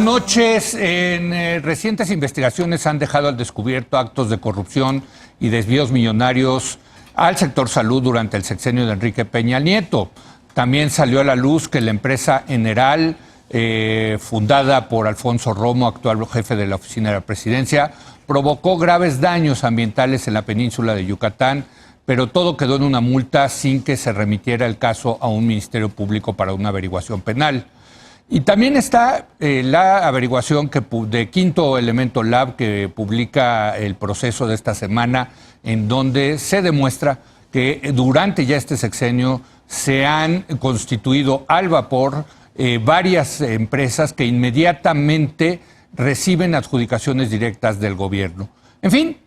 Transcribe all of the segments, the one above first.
noches. Recientes investigaciones han dejado al descubierto actos de corrupción y desvíos millonarios al sector salud durante el sexenio de Enrique Peña Nieto. También salió a la luz que la empresa Eneral, fundada por Alfonso Romo, actual jefe de la oficina de la presidencia, provocó graves daños ambientales en la península de Yucatán, pero todo quedó en una multa sin que se remitiera el caso a un ministerio público para una averiguación penal. Y también está la averiguación de Quinto Elemento Lab, que publica el proceso de esta semana, en donde se demuestra que durante ya este sexenio se han constituido al vapor varias empresas que inmediatamente reciben adjudicaciones directas del gobierno. En fin,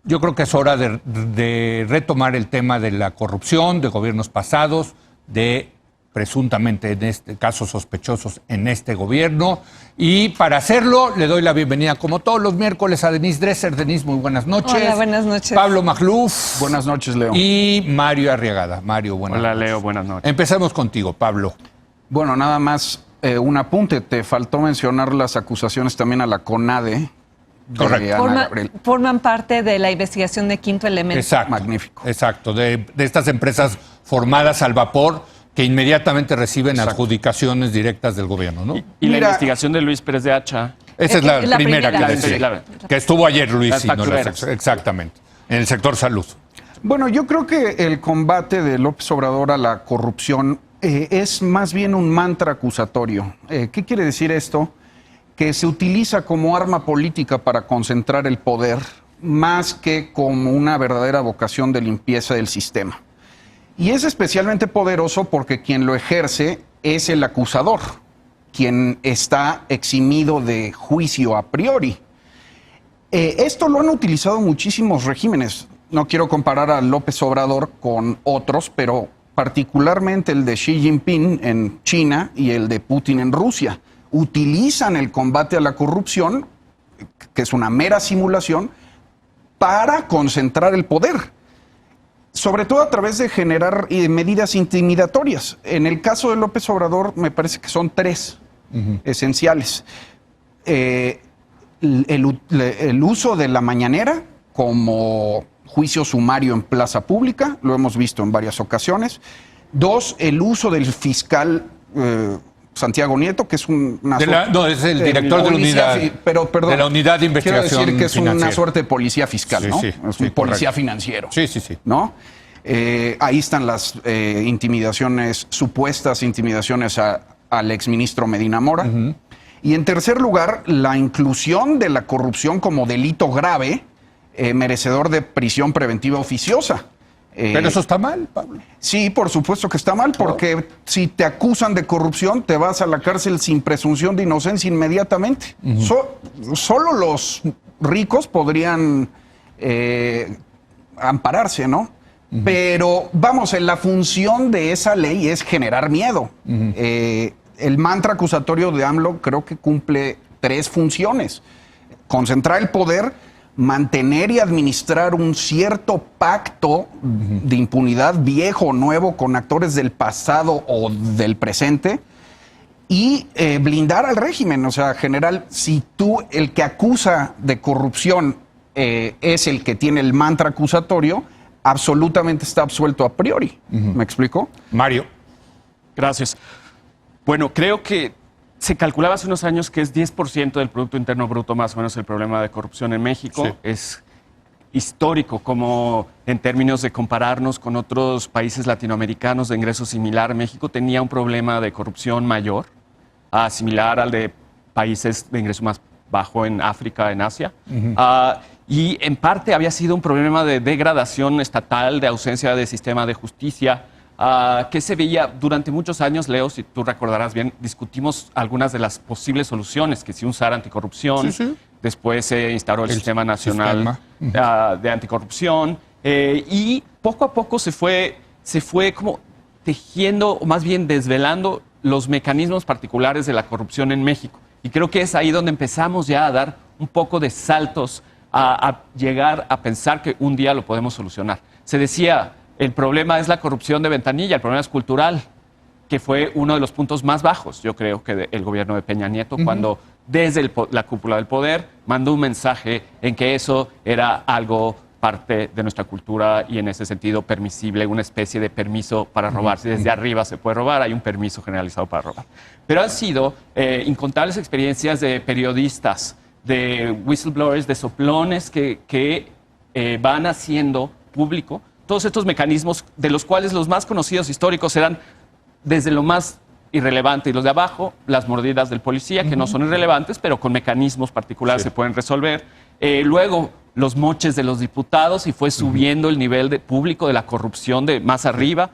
yo creo que es hora de retomar el tema de la corrupción de gobiernos pasados, de presuntamente en este caso sospechosos en este gobierno. Y para hacerlo le doy la bienvenida como todos los miércoles a Denise Dresser. Denise, muy buenas noches. Hola, buenas noches. Pablo Magluf. Buenas noches, Leo. Y Mario Arriagada. Mario, buenas noches. Hola, Leo, buenas noches. Empecemos contigo, Pablo. Bueno, nada más un apunte. Te faltó mencionar las acusaciones también a la CONADE. Correcto. Forman parte de la investigación de Quinto Elemento. Exacto. Magnífico. Exacto, de estas empresas formadas al vapor que inmediatamente reciben adjudicaciones directas del gobierno, ¿no? Y la investigación de Luis Pérez de Hacha. Esa es la primera que la decía, que estuvo ayer Luis. Las Exactamente, en el sector salud. Bueno, yo creo que el combate de López Obrador a la corrupción es más bien un mantra acusatorio. ¿Qué quiere decir esto? Que se utiliza como arma política para concentrar el poder más que como una verdadera vocación de limpieza del sistema. Y es especialmente poderoso porque quien lo ejerce es el acusador, quien está eximido de juicio a priori. Esto lo han utilizado muchísimos regímenes. No quiero comparar a López Obrador con otros, pero particularmente el de Xi Jinping en China y el de Putin en Rusia. Utilizan el combate a la corrupción, que es una mera simulación, para concentrar el poder. Sobre todo a través de generar medidas intimidatorias. En el caso de López Obrador, me parece que son tres esenciales. El uso de la mañanera como juicio sumario en plaza pública, lo hemos visto en varias ocasiones. Dos, el uso del fiscal Santiago Nieto, que es es el director de la unidad. Perdón, de la unidad de investigación. Quiero decir que es financiera. una suerte de policía fiscal, sí, ¿no? Sí, es un policía financiero. Sí. ¿No? Ahí están las intimidaciones, supuestas intimidaciones al exministro Medina Mora. Y en tercer lugar, la inclusión de la corrupción como delito grave, merecedor de prisión preventiva oficiosa. Pero eso está mal, Pablo. Sí, por supuesto que está mal, porque si te acusan de corrupción, te vas a la cárcel sin presunción de inocencia inmediatamente. Solo los ricos podrían ampararse, ¿no? Pero, vamos, la función de esa ley es generar miedo. El mantra acusatorio de AMLO creo que cumple tres funciones. Concentrar el poder, mantener y administrar un cierto pacto de impunidad viejo o nuevo con actores del pasado o del presente y blindar al régimen. O sea, general, si el que acusa de corrupción es el que tiene el mantra acusatorio, absolutamente está absuelto a priori. ¿Me explico? Mario. Gracias. Bueno, creo que se calculaba hace unos años que es 10% del Producto Interno Bruto más o menos el problema de corrupción en México. Sí. Es histórico como en términos de compararnos con otros países latinoamericanos de ingreso similar. México tenía un problema de corrupción mayor, similar al de países de ingreso más bajo en África, en Asia. Y en parte había sido un problema de degradación estatal, de ausencia de sistema de justicia, que se veía durante muchos años. Leo, si tú recordarás bien, discutimos algunas de las posibles soluciones, que si usar anticorrupción, después se instauró el Sistema Nacional de Anticorrupción, y poco a poco se fue como tejiendo, o más bien desvelando, los mecanismos particulares de la corrupción en México. Y creo que es ahí donde empezamos ya a dar un poco de saltos a llegar a pensar que un día lo podemos solucionar. Se decía, el problema es la corrupción de ventanilla, el problema es cultural, que fue uno de los puntos más bajos, yo creo, que del gobierno de Peña Nieto, cuando desde la cúpula del poder, mandó un mensaje en que eso era algo parte de nuestra cultura y en ese sentido permisible, una especie de permiso para robar. Si desde arriba se puede robar, hay un permiso generalizado para robar. Pero han sido incontables experiencias de periodistas, de whistleblowers, de soplones que van haciendo público todos estos mecanismos, de los cuales los más conocidos históricos eran desde lo más irrelevante y los de abajo, las mordidas del policía, que no son irrelevantes, pero con mecanismos particulares se pueden resolver. Luego, los moches de los diputados y fue subiendo el nivel de público de la corrupción de más arriba.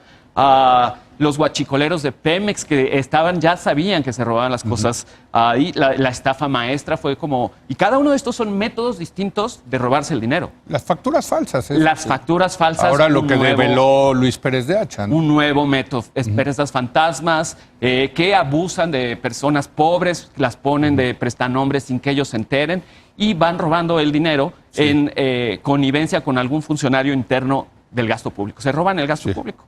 Los guachicoleros de Pemex que ya sabían que se robaban las cosas ahí. La estafa maestra fue como... Y cada uno de estos son métodos distintos de robarse el dinero. Las facturas falsas. Las facturas falsas. Ahora lo que develó Luis Pérez de Hacha, ¿no? Un nuevo método. Empresas fantasmas que abusan de personas pobres, las ponen de prestanombres sin que ellos se enteren y van robando el dinero en connivencia con algún funcionario interno del gasto público. Se roban el gasto público.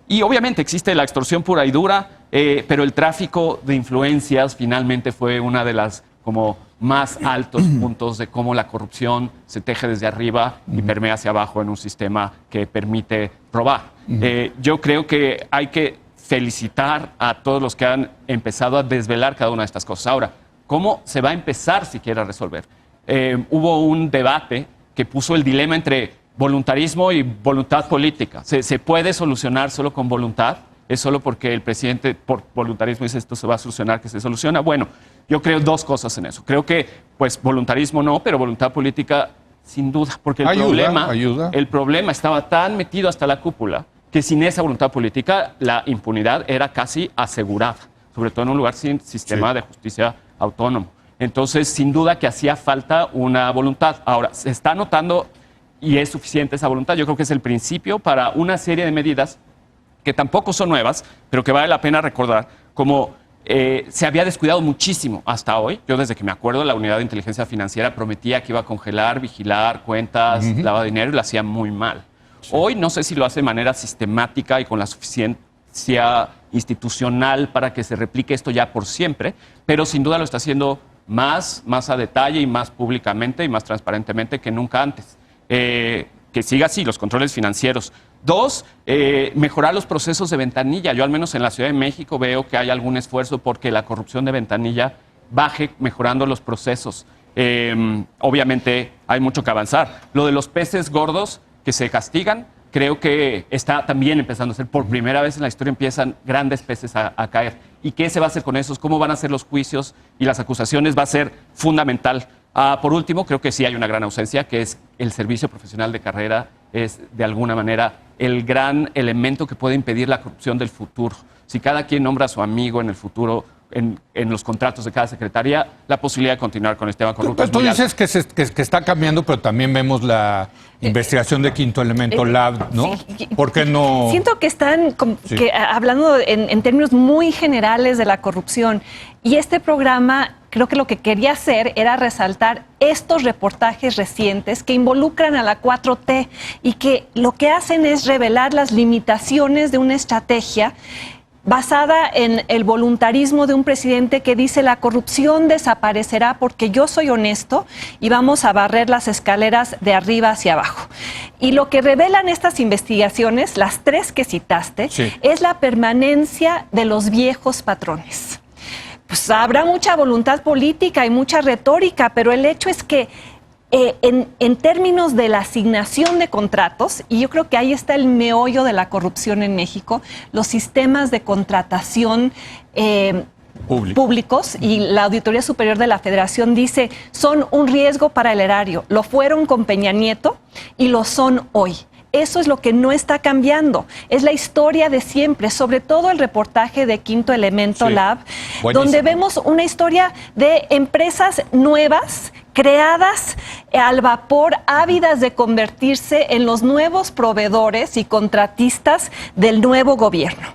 Y obviamente existe la extorsión pura y dura, pero el tráfico de influencias finalmente fue una de las como más altos puntos de cómo la corrupción se teje desde arriba y permea hacia abajo en un sistema que permite robar. Yo creo que hay que felicitar a todos los que han empezado a desvelar cada una de estas cosas. Ahora, ¿cómo se va a empezar siquiera a resolver? Hubo un debate que puso el dilema entre voluntarismo y voluntad política. ¿Se puede solucionar solo con voluntad? ¿Es solo porque el presidente por voluntarismo dice esto se va a solucionar que se soluciona? Bueno, yo creo dos cosas en eso. Creo que pues voluntarismo no, pero voluntad política sin duda, porque el problema estaba tan metido hasta la cúpula que sin esa voluntad política la impunidad era casi asegurada, sobre todo en un lugar sin sistema de justicia autónomo. Entonces, sin duda que hacía falta una voluntad. Ahora, se está notando y es suficiente esa voluntad. Yo creo que es el principio para una serie de medidas que tampoco son nuevas, pero que vale la pena recordar, como se había descuidado muchísimo hasta hoy. Yo desde que me acuerdo, la Unidad de Inteligencia Financiera prometía que iba a congelar, vigilar cuentas, lavado de dinero y lo hacía muy mal. Hoy no sé si lo hace de manera sistemática y con la suficiencia institucional para que se replique esto ya por siempre, pero sin duda lo está haciendo más a detalle y más públicamente y más transparentemente que nunca antes. Que siga así, los controles financieros. Dos, mejorar los procesos de ventanilla. Yo al menos en la Ciudad de México veo que hay algún esfuerzo porque la corrupción de ventanilla baje mejorando los procesos. Obviamente hay mucho que avanzar. Lo de los peces gordos que se castigan, creo que está también empezando a ser. Por primera vez en la historia empiezan grandes peces a caer. ¿Y qué se va a hacer con esos? ¿Cómo van a ser los juicios y las acusaciones? Va a ser fundamental. Por último, creo que sí hay una gran ausencia, que es el servicio profesional de carrera, es de alguna manera el gran elemento que puede impedir la corrupción del futuro. Si cada quien nombra a su amigo en el futuro, en los contratos de cada secretaría, la posibilidad de continuar con el tema corrupto. Tú dices que está cambiando, pero también vemos la investigación de Quinto Elemento Lab, ¿no? Sí. ¿Por qué no? Siento que están hablando en términos muy generales de la corrupción. Y este programa, creo que lo que quería hacer era resaltar estos reportajes recientes que involucran a la 4T y que lo que hacen es revelar las limitaciones de una estrategia basada en el voluntarismo de un presidente que dice la corrupción desaparecerá porque yo soy honesto y vamos a barrer las escaleras de arriba hacia abajo. Y lo que revelan estas investigaciones, las tres que citaste, es la permanencia de los viejos patrones. Pues habrá mucha voluntad política y mucha retórica, pero el hecho es que en términos de la asignación de contratos, y yo creo que ahí está el meollo de la corrupción en México, los sistemas de contratación públicos, y la Auditoría Superior de la Federación dice, son un riesgo para el erario. Lo fueron con Peña Nieto y lo son hoy. Eso es lo que no está cambiando. Es la historia de siempre, sobre todo el reportaje de Quinto Elemento Lab, donde vemos una historia de empresas nuevas, creadas al vapor, ávidas de convertirse en los nuevos proveedores y contratistas del nuevo gobierno.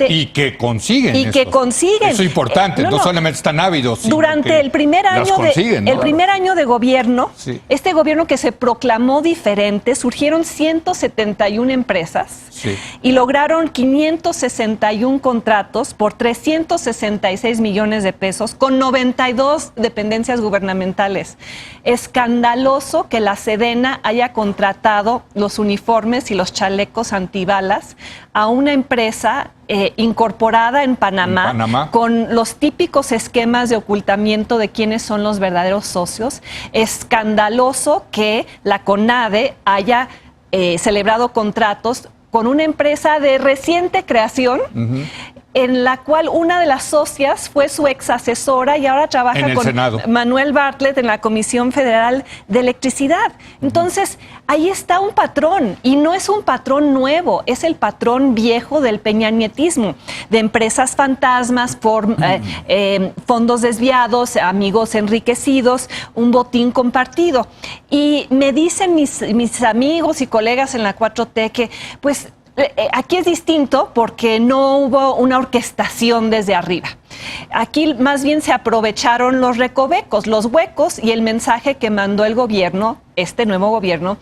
Y que consiguen. Y que consiguen. Eso es importante, no solamente están ávidos. Sino durante el primer año el primer año de gobierno, sí. Este gobierno que se proclamó diferente, surgieron 171 empresas sí. y lograron 561 contratos por 366 millones de pesos con 92 dependencias gubernamentales. Escandaloso que la Sedena haya contratado los uniformes y los chalecos antibalas a una empresa incorporada en Panamá, con los típicos esquemas de ocultamiento de quiénes son los verdaderos socios. Escandaloso que la CONADE haya celebrado contratos con una empresa de reciente creación, en la cual una de las socias fue su ex asesora y ahora trabaja con Senado. Manuel Bartlett en la Comisión Federal de Electricidad. Entonces, ahí está un patrón, y no es un patrón nuevo, es el patrón viejo del peñanietismo, de empresas fantasmas, fondos desviados, amigos enriquecidos, un botín compartido. Y me dicen mis amigos y colegas en la 4T que, pues, aquí es distinto porque no hubo una orquestación desde arriba. Aquí más bien se aprovecharon los recovecos, los huecos, y el mensaje que mandó el gobierno, este nuevo gobierno,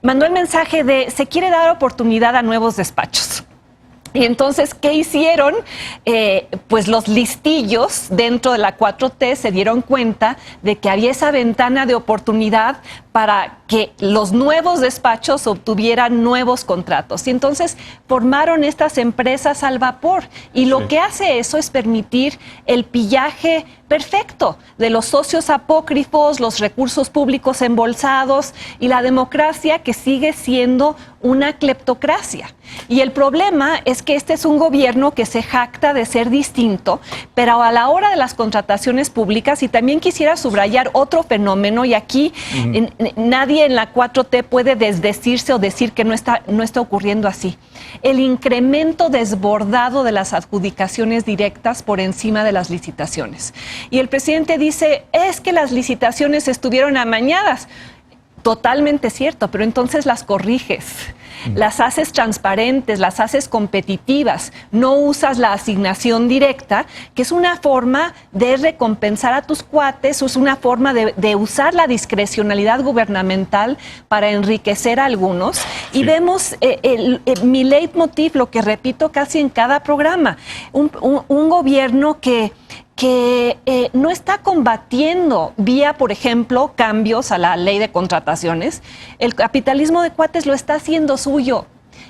mandó el mensaje de se quiere dar oportunidad a nuevos despachos. Y entonces, ¿qué hicieron? Pues los listillos dentro de la 4T se dieron cuenta de que había esa ventana de oportunidad para que los nuevos despachos obtuvieran nuevos contratos. Y entonces formaron estas empresas al vapor. Y lo que hace eso es permitir el pillaje perfecto de los socios apócrifos, los recursos públicos embolsados y la democracia, que sigue siendo una cleptocracia. Y el problema es que este es un gobierno que se jacta de ser distinto, pero a la hora de las contrataciones públicas, y también quisiera subrayar otro fenómeno, y aquí nadie en la 4T puede desdecirse o decir que no está ocurriendo así. El incremento desbordado de las adjudicaciones directas por encima de las licitaciones. Y el presidente dice, es que las licitaciones estuvieron amañadas. Totalmente cierto, pero entonces las corriges, las haces transparentes, las haces competitivas, no usas la asignación directa, que es una forma de recompensar a tus cuates, es una forma de usar la discrecionalidad gubernamental para enriquecer a algunos. Y vemos mi leitmotiv, lo que repito casi en cada programa, un gobierno que no está combatiendo vía, por ejemplo, cambios a la ley de contrataciones. El capitalismo de cuates lo está haciendo suyo.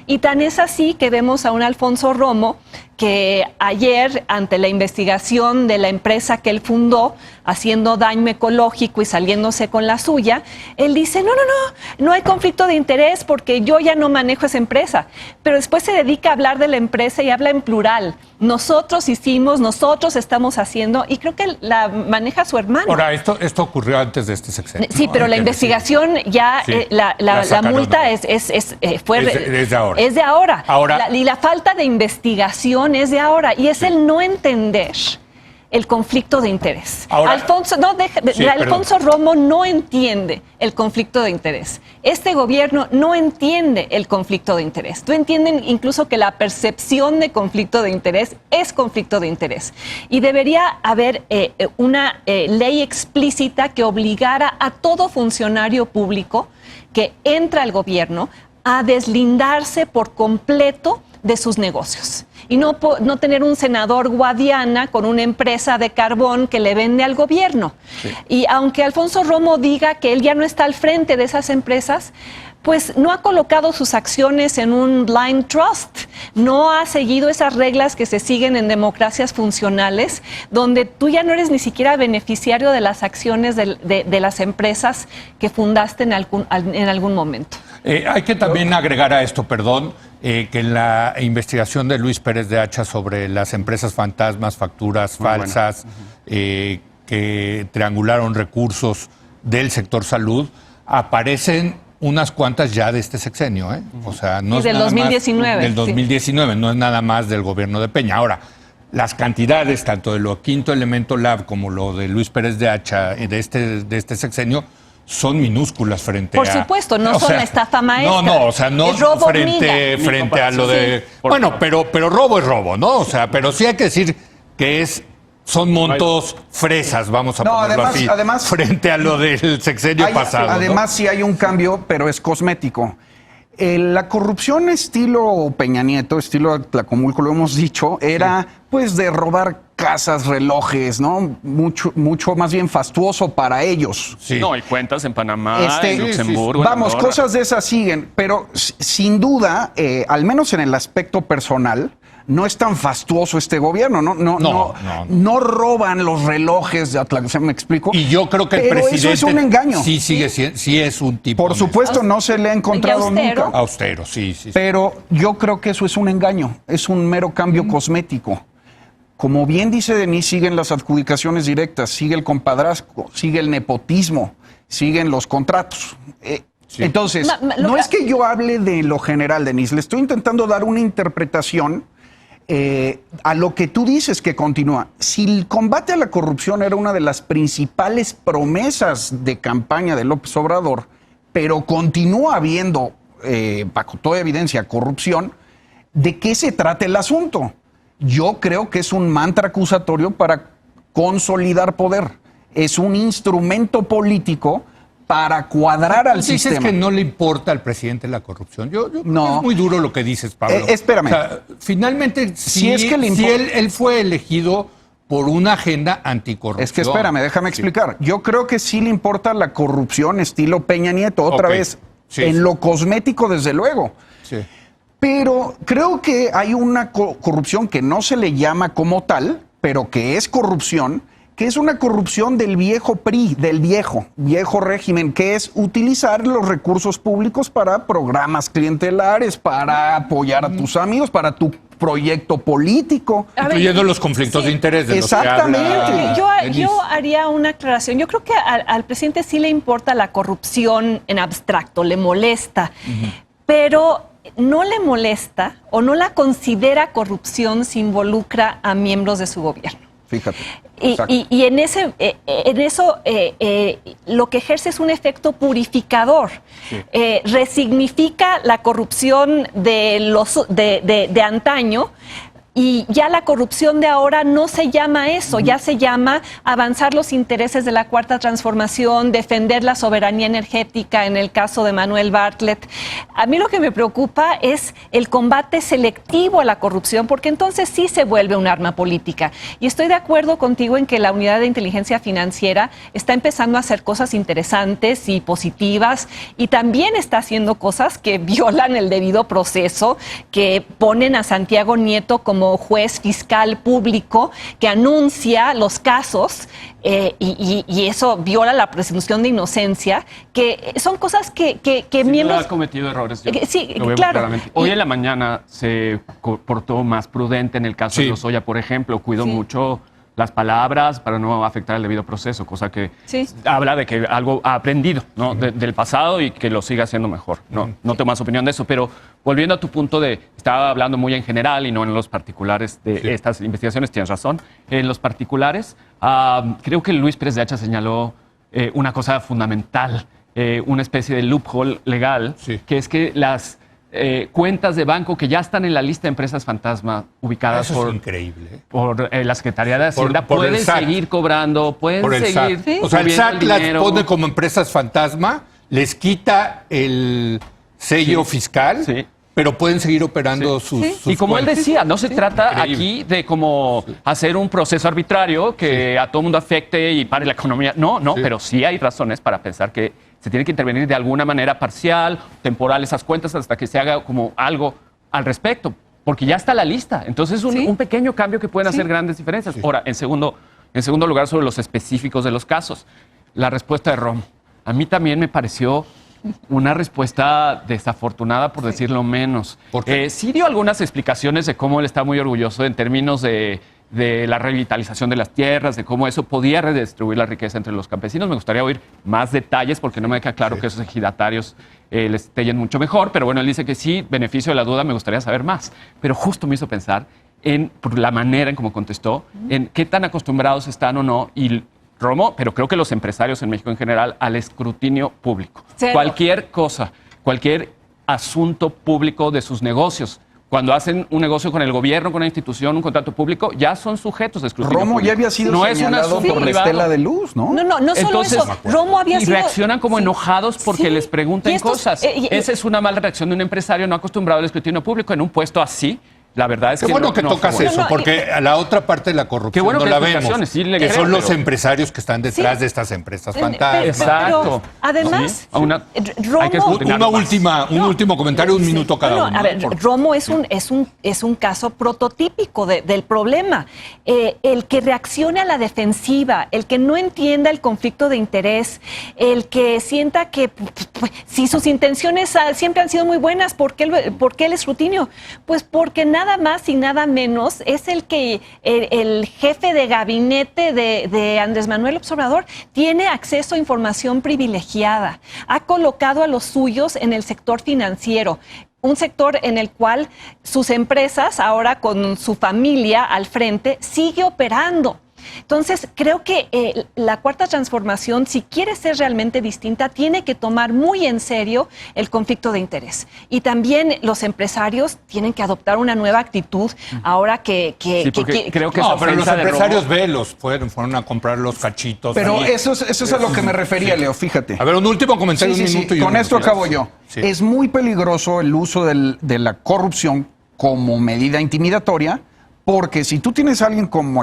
Y tan es así que vemos a un Alfonso Romo que ayer, ante la investigación de la empresa que él fundó, haciendo daño ecológico y saliéndose con la suya, él dice, no hay conflicto de interés porque yo ya no manejo esa empresa. Pero después se dedica a hablar de la empresa y habla en plural. Nosotros hicimos, nosotros estamos haciendo, y creo que la maneja su hermano. Ahora, esto ocurrió antes de este sexenio. Sí, pero la investigación ya, la multa es de ahora. Es de ahora. Y la falta de investigación es de ahora. Y es el no entender el conflicto de interés. Ahora, Alfonso Romo no entiende el conflicto de interés. Este gobierno no entiende el conflicto de interés. No entienden incluso que la percepción de conflicto de interés es conflicto de interés. Y debería haber una ley explícita que obligara a todo funcionario público que entra al gobierno a deslindarse por completo de sus negocios. Y no tener un senador Guadiana con una empresa de carbón que le vende al gobierno. Sí. Y aunque Alfonso Romo diga que él ya no está al frente de esas empresas, pues no ha colocado sus acciones en un blind trust, no ha seguido esas reglas que se siguen en democracias funcionales, donde tú ya no eres ni siquiera beneficiario de las acciones de las empresas que fundaste en algún momento. Hay que también agregar a esto, que en la investigación de Luis Pérez de Hacha sobre las empresas fantasmas, facturas falsas, que triangularon recursos del sector salud, aparecen unas cuantas ya de este sexenio, ¿eh? O sea, no y es del nada 2019. Más del 2019, no es nada más del gobierno de Peña. Ahora, las cantidades, tanto de lo Quinto Elemento Lab como lo de Luis Pérez de Hacha de este sexenio, son minúsculas frente Por a... supuesto, no son la estafa maestra. No, o sea, no Es robo frente a lo de... Bueno, pero robo es robo, ¿no? O sea, pero sí hay que decir que son montos fresas, vamos a ponerlo así, además, frente a lo del sexenio pasado. Además, sí hay un cambio, pero es cosmético. La corrupción estilo Peña Nieto, estilo Tlacomulco, lo hemos dicho, era pues de robar casas, relojes, ¿no? Mucho más bien fastuoso para ellos. Sí. No, hay cuentas en Panamá, en Luxemburgo. Vamos, cosas de esas siguen, pero sin duda, al menos en el aspecto personal, no es tan fastuoso este gobierno, no roban los relojes de Atlanta, ¿me explico? Y yo creo que el presidente eso es un engaño. Sí es un tipo. Por supuesto, no se le ha encontrado nunca. Austero, sí. Pero yo creo que eso es un engaño, es un mero cambio cosmético. Como bien dice Denise, siguen las adjudicaciones directas, sigue el compadrazgo, sigue el nepotismo, siguen los contratos. Entonces, no es que yo hable de lo general, Denise, le estoy intentando dar una interpretación a lo que tú dices que continúa. Si el combate a la corrupción era una de las principales promesas de campaña de López Obrador, pero continúa habiendo, bajo toda evidencia, corrupción, ¿de qué se trata el asunto? Yo creo que es un mantra acusatorio para consolidar poder. Es un instrumento político para cuadrar al sistema. Dices que no le importa al presidente la corrupción. Yo no. Es muy duro lo que dices, Pablo. Espérame. O sea, finalmente, si él fue elegido por una agenda anticorrupción. Es que espérame, déjame explicar. Yo creo que sí le importa la corrupción estilo Peña Nieto, otra vez, en lo cosmético, desde luego. Sí. Pero creo que hay una corrupción que no se le llama como tal, pero que es corrupción, que es una corrupción del viejo PRI, del viejo régimen, que es utilizar los recursos públicos para programas clientelares, para apoyar a tus amigos, para tu proyecto político. Incluyendo los conflictos de interés de exactamente. Los que habla yo haría una aclaración. Yo creo que al presidente sí le importa la corrupción en abstracto, le molesta, pero no le molesta o no la considera corrupción si involucra a miembros de su gobierno. Fíjate. Y en eso lo que ejerce es un efecto purificador. Sí. Resignifica la corrupción de antaño. Y ya la corrupción de ahora no se llama eso, ya se llama avanzar los intereses de la Cuarta Transformación, defender la soberanía energética en el caso de Manuel Bartlett. A mí lo que me preocupa es el combate selectivo a la corrupción, porque entonces sí se vuelve un arma política. Y estoy de acuerdo contigo en que la Unidad de Inteligencia Financiera está empezando a hacer cosas interesantes y positivas, y también está haciendo cosas que violan el debido proceso, que ponen a Santiago Nieto como juez fiscal público que anuncia los casos y eso viola la presunción de inocencia, que son cosas que miembros... Ha cometido errores. Sí, claro. Hoy en la mañana se portó más prudente en el caso de Lozoya, por ejemplo, cuidó mucho las palabras para no afectar el debido proceso, cosa que habla de que algo ha aprendido, ¿no? del pasado y que lo siga haciendo mejor. No tengo más opinión de eso, pero volviendo a tu punto estaba hablando muy en general y no en los particulares de estas investigaciones, tienes razón. En los particulares, creo que Luis Pérez de Hacha señaló una cosa fundamental, una especie de loophole legal, que es que las cuentas de banco que ya están en la lista de empresas fantasma ubicadas por la Secretaría de Hacienda pueden seguir cobrando, pueden seguir. O sea, el SAT las pone como empresas fantasma, les quita el sello fiscal, pero pueden seguir operando sus y como cuentas. Él decía, no se trata aquí de como hacer un proceso arbitrario que a todo mundo afecte y pare la economía. No, pero sí hay razones para pensar que se tiene que intervenir de alguna manera parcial, temporal, esas cuentas hasta que se haga como algo al respecto, porque ya está la lista. Entonces es un pequeño cambio que pueden hacer grandes diferencias. Ahora, en segundo lugar, sobre los específicos de los casos, la respuesta de Romo. A mí también me pareció una respuesta desafortunada, por decirlo menos. Sí dio algunas explicaciones de cómo él está muy orgulloso en términos de la revitalización de las tierras, de cómo eso podía redistribuir la riqueza entre los campesinos. Me gustaría oír más detalles porque no me queda claro que esos ejidatarios les estén mucho mejor, pero bueno, él dice que sí, beneficio de la duda, me gustaría saber más. Pero justo me hizo pensar por la manera en cómo contestó, en qué tan acostumbrados están o no, y Romo, pero creo que los empresarios en México en general, al escrutinio público. Cero. Cualquier cosa, cualquier asunto público de sus negocios. Cuando hacen un negocio con el gobierno, con una institución, un contrato público, ya son sujetos de escrutinio Romo público. ya había sido no es un señalado asunto por la privado. estela de luz, ¿no? No solo Entonces, eso. Romo había y sido... reaccionan como Sí. enojados porque Sí. les preguntan Y estos, cosas. y- Esa es una mala reacción de un empresario no acostumbrado al escrutinio público en un puesto así. La verdad es Qué que bueno no- que no tocas fue bueno. eso, No, porque a la otra parte de la Qué corrupción bueno no que la hay vemos, explicaciones, sí le que creo, son los pero- empresarios que están detrás Sí. de estas empresas Pero- fantasmas. Exacto. además, Sí, un Un último comentario, un minuto cada No, uno. a ver, Por- Romo es un caso prototípico del problema. El que reaccione a la defensiva, el que no entienda el conflicto de interés, el que sienta que si sus intenciones siempre han sido muy buenas, ¿por qué el escrutinio? Pues porque nada más y nada menos es el que el jefe de gabinete de Andrés Manuel López Obrador tiene acceso a información privilegiada. Ha colocado a los suyos en el sector financiero. Un sector en el cual sus empresas, ahora con su familia al frente, sigue operando. Entonces, creo que la Cuarta Transformación, si quiere ser realmente distinta, tiene que tomar muy en serio el conflicto de interés. Y también los empresarios tienen que adoptar una nueva actitud ahora que Sí, porque creo que esa No, pero los ofensa de empresarios Romo- velos fueron a comprar los cachitos. Pero ahí. eso es a lo que me refería, Leo, fíjate. A ver, un último comentario, Sí, un sí, sí. minuto y Con un esto minuto. acabo yo. Sí. Es muy peligroso el uso de la corrupción como medida intimidatoria, porque si tú tienes a alguien como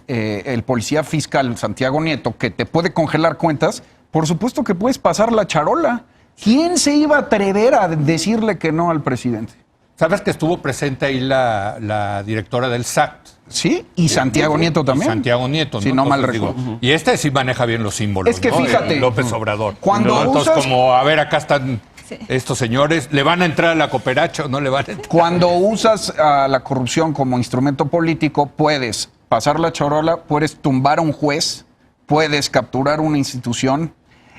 el policía fiscal Santiago Nieto que te puede congelar cuentas, por supuesto que puedes pasar la charola. ¿Quién se iba a atrever a decirle que no al presidente? ¿Sabes que estuvo presente ahí la directora del SAT? Sí, y Santiago Nieto también. Santiago Nieto, Si no mal recuerdo. Y este sí maneja bien los símbolos. Es que ¿no? fíjate, López Obrador. cuando Entonces, usas- como, a ver, acá están Sí. estos señores, ¿le van a entrar a la cooperacha o no le van a entrar? Cuando usas a la corrupción como instrumento político, puedes pasar la charola, puedes tumbar a un juez, puedes capturar una institución.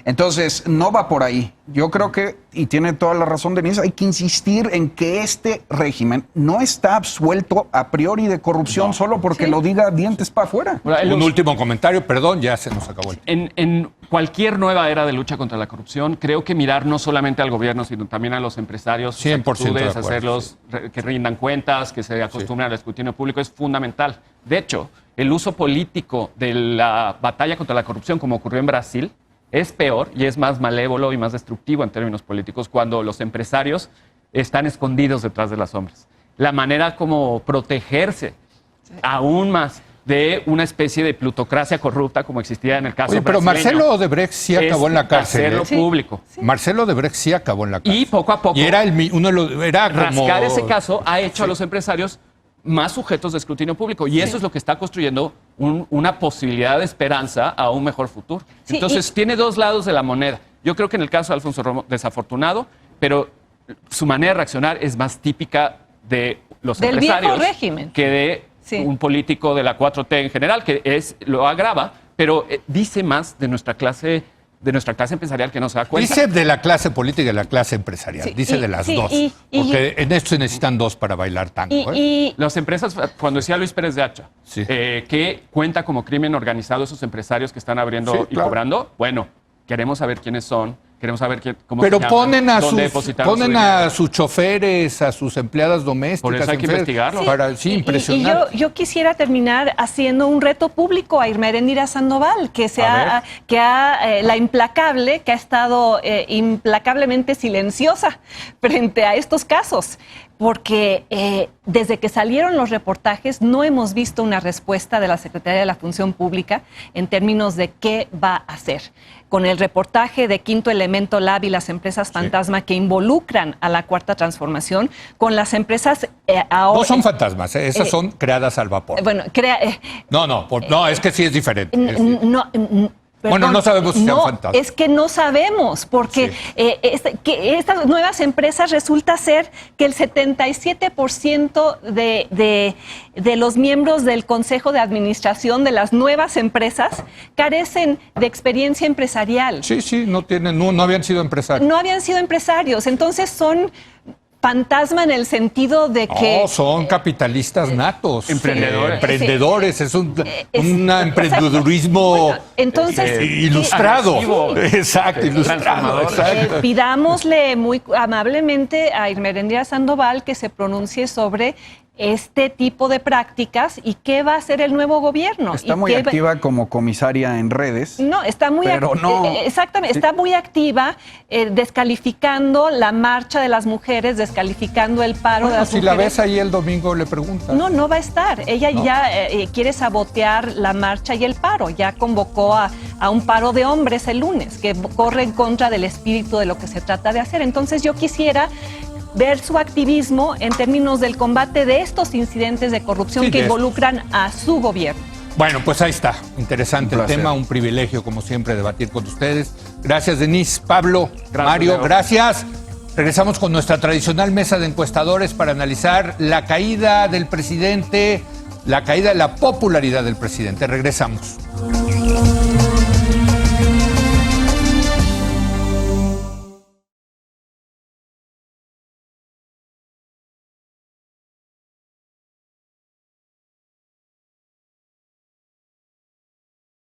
Entonces, no va por ahí. Yo creo que, y tiene toda la razón Denise, hay que insistir en que este régimen no está absuelto a priori de corrupción solo porque lo diga dientes para afuera. Ahora, Un los- último comentario, perdón, ya se nos acabó el tiempo. En cualquier nueva era de lucha contra la corrupción, creo que mirar no solamente al gobierno, sino también a los empresarios, sus 100% de actitudes, acuerdo, hacerlos que rindan cuentas, que se acostumbren al escrutinio público, es fundamental. De hecho, el uso político de la batalla contra la corrupción, como ocurrió en Brasil, es peor y es más malévolo y más destructivo en términos políticos cuando los empresarios están escondidos detrás de las sombras. La manera como protegerse aún más de una especie de plutocracia corrupta como existía en el caso Oye, pero brasileño, Marcelo Odebrecht sí es acabó en la cárcel. hacerlo ¿eh? público. Marcelo Odebrecht sí acabó en la cárcel. Y poco a poco, Y era uno de los, era como... rascar ese caso ha hecho a los empresarios más sujetos de escrutinio público. Y eso es lo que está construyendo una posibilidad de esperanza a un mejor futuro. Sí, Entonces, tiene dos lados de la moneda. Yo creo que en el caso de Alfonso Romo, desafortunado, pero su manera de reaccionar es más típica de los Del viejo empresarios régimen. que de Sí. un político de la 4T en general, que lo agrava, pero dice más de nuestra clase empresarial que no se da cuenta. Dice de la clase política y de la clase empresarial. Sí, Dice y- de las sí, dos. y- porque en esto se necesitan dos para bailar tango. ¿eh? Y Las empresas, cuando decía Luis Pérez de Hacha, Sí. que cuenta como crimen organizado esos empresarios que están abriendo Sí, y claro. cobrando, bueno, queremos saber quiénes son, queremos saber cómo Pero se llaman, ponen a dónde sus depositaron su ponen dinero. a sus choferes, a sus empleadas domésticas. Por eso hay que enfermeras, investigarlo. Para, sí, y impresionante. yo quisiera terminar haciendo un reto público a Irma Erendira Sandoval, la implacable, que ha estado implacablemente silenciosa frente a estos casos. Porque desde que salieron los reportajes no hemos visto una respuesta de la Secretaría de la Función Pública en términos de qué va a hacer. Con el reportaje de Quinto Elemento Lab y las empresas fantasma que involucran a la Cuarta Transformación, con las empresas ahora... No son fantasmas, esas son creadas al vapor. Bueno, No, es que sí es diferente. Es decir, Perdón, no sabemos si sean fantasmas. Es que no sabemos, porque que estas nuevas empresas resulta ser que el 77% de los miembros del Consejo de Administración de las nuevas empresas carecen de experiencia empresarial. sí, no habían sido empresarios. No habían sido empresarios, entonces son fantasma en el sentido de que... No, son capitalistas natos. Emprendedores. Emprendedores, es un emprendedurismo Bueno, entonces, ilustrado. agresivo. Exacto, ilustrado. Transformador. Exacto. Pidámosle muy amablemente a Irmeréndira Sandoval que se pronuncie sobre este tipo de prácticas y qué va a hacer el nuevo gobierno. Está y muy qué activa como comisaria en redes. No, está muy Pero no. exactamente, está muy activa descalificando la marcha de las mujeres, descalificando el paro de Bueno, las si mujeres. la ves ahí el domingo, le preguntas. No va a estar. Ella No. ya quiere sabotear la marcha y el paro. Ya convocó a un paro de hombres el lunes, que corre en contra del espíritu de lo que se trata de hacer. Entonces yo quisiera ver su activismo en términos del combate de estos incidentes de corrupción Sí, que de estos. involucran a su gobierno. Bueno, pues ahí está. Interesante Un el placer. tema, un privilegio, como siempre, debatir con ustedes. Gracias, Denise, Pablo, Gracias, Mario, Leo. gracias. Regresamos con nuestra tradicional mesa de encuestadores para analizar la caída del presidente, la caída de la popularidad del presidente. Regresamos.